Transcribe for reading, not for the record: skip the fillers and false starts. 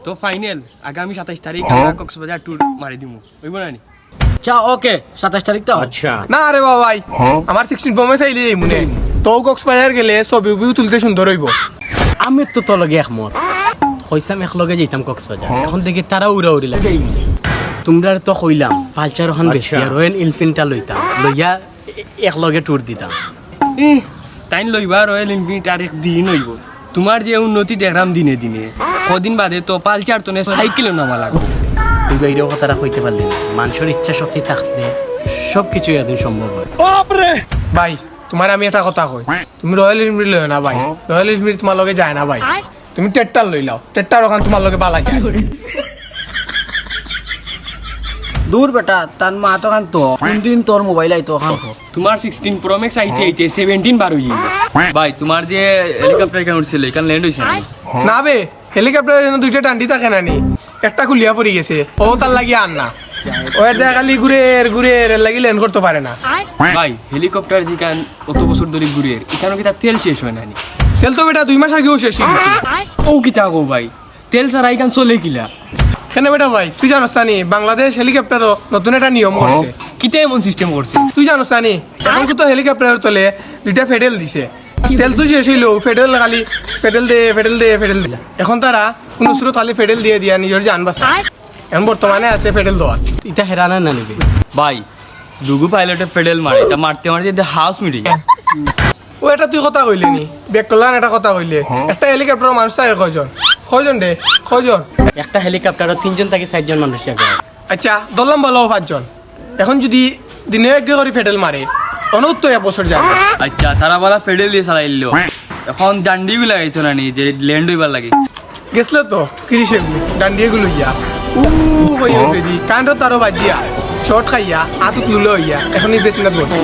তো ফাইনাল আগামী 27 তারিখ আমরা কক্সবাজার ট্যুর মারি দিমু হইব না নি? আচ্ছা ওকে 27 তারিখ তো अच्छा না রে বাবা ভাই আমার 16 প্রমে চাইলে এই মনে তো কক্সবাজার গেলে ছবি তুলতে সুন্দর হইব। আমি তো তোর লগে একমত কইসাম একলগে যাইতাম কক্সবাজার এখন দেখি তারা উড়া উড়ি লাগে তোমরা তো কইলাম পালচার ওখান বেশি আর রয়্যাল এনফিল্ডটা লইতাম লইয়া একলগে ট্যুর দিতাম। টাইম লইবা রয়্যাল এনফিল্ড তারিখ দিন হইব। তোমার যে উন্নতি দেখলাম দিনে দিনে কদিন বাদে তো পালচার তো সাইকেলও নামা লাগবে। তুই বাইরেও কথাটা কইতে পারলি না মানুষের ইচ্ছা শক্তি থাকলে সব কিছুই একদিন সম্ভব হয়। ভাই তোমার আমি একটা কথা কই, তুমি রয়্যাল এনফিল্ড লই না ভাই, রয়্যাল এনফিল্ড তোমার লগে যায় না ভাই, তুমি টেট্টার লই লাও, টেট্টার ওখান তোমার লগে বালা যায়। দূর বেটা তার মা তো খান তো কোনদিন তোর মোবাইল আইতো খান তোমার 16 প্রো ম্যাক্স আইতে আইতে 17 বার হই যাবে। ভাই তোমার যে হেলিকপ্টার কেন উঠছিল এখান ল্যান্ড হইছে না? না বে হেলিকপ্টারের জন্য দুইটা টান্ডি থাকে না নি, একটা খুলিয়া পড়ে গেছে ও তার লাগি আর না ওর দেখা খালি ঘুরে লাগি ল্যান্ড করতে পারে না। ভাই হেলিকপ্টার যেখান অত বছর ধরে ঘুরে এখানে কি তার তেল শেষ হয় না নি? তেল তো বেটা 2 মাস আগেও শেষ হয়ে গেছে। ও কি তা গো ভাই তেল ছাড়া এখান চলে কিলা? কেন বেটা ভাই তুই জানোস নি বাংলাদেশ হেলিকপ্টারও নতুন একটা নিয়ম করছে। কিতে এমন সিস্টেম করছে? তুই জানোস নি এখন তো হেলিকপ্টারের তলে দুইটা ফেডেল দিছে, তেল তো শেষ হইলো ফেডেল খালি ফেডেল দে এখন তারা কোনো স্রোত খালি ফেডেল দিয়ে দিয়া নিজের জান বাঁচায়। এখন বর্তমানে আছে ফেডেল দেওয়া। ইটা হেরানা না নিবি ভাই দুগু পাইলটে পেডেল মারে তা মারতে মারতে হাউস মিটে যায়। ও এটা তুই কথা কইলি নি বেক করলাম এটা কথা কইলে একটা হেলিকপ্টার মানুষ থাকে কয়জন দে কয়জন? একটা হেলিকপ্টারও 3 জন থেকে 4 জন মানুষ থাকে। আচ্ছা ধরলাম বলো 5 জন, এখন যদি দিনে এক করে ফেডেল মারে অনউত্তর 1 বছর যাবে। আচ্ছা তারা বলা ফেডেল দিয়ে চালাইলো এখন ডান্ডি লাগাইতো না নি যে ল্যান্ড হইবার লাগে গেছিল তো কিরিশে ডান্ডিয়ে গুলো ইয়া হয়ে উঠে দি কাণ্ড তারও বাজিয়া শর্ট খাইয়া আতুক লুলো হইয়া এখন এই বেসিনাত বসে